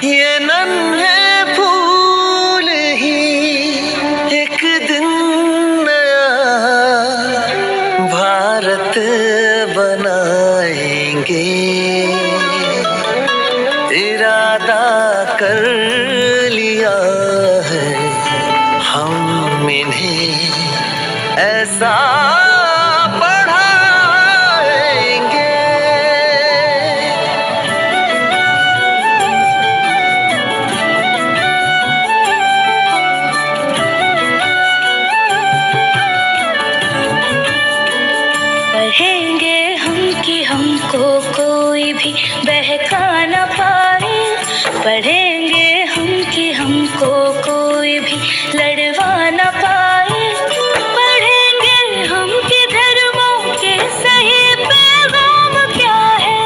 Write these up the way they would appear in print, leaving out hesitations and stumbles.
ये नन्हे फूल ही एक दिन नया भारत बनाएंगे। इरादा कर लिया है हम इन्हें ऐसा पढ़ेंगे हम कि हमको कोई भी बहका न पाए। पढ़ेंगे हम कि हमको कोई भी लड़वा न पाए। पढ़ेंगे हम कि धर्मों के सही पैगाम क्या है।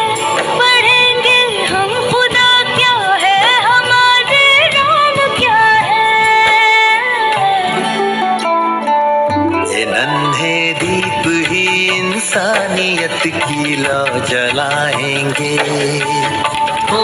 पढ़ेंगे हम खुदा क्या है, हमारे नाम क्या है। ये नन्हे दीप ही इंसानियत की लौ जलाएंगे। ओ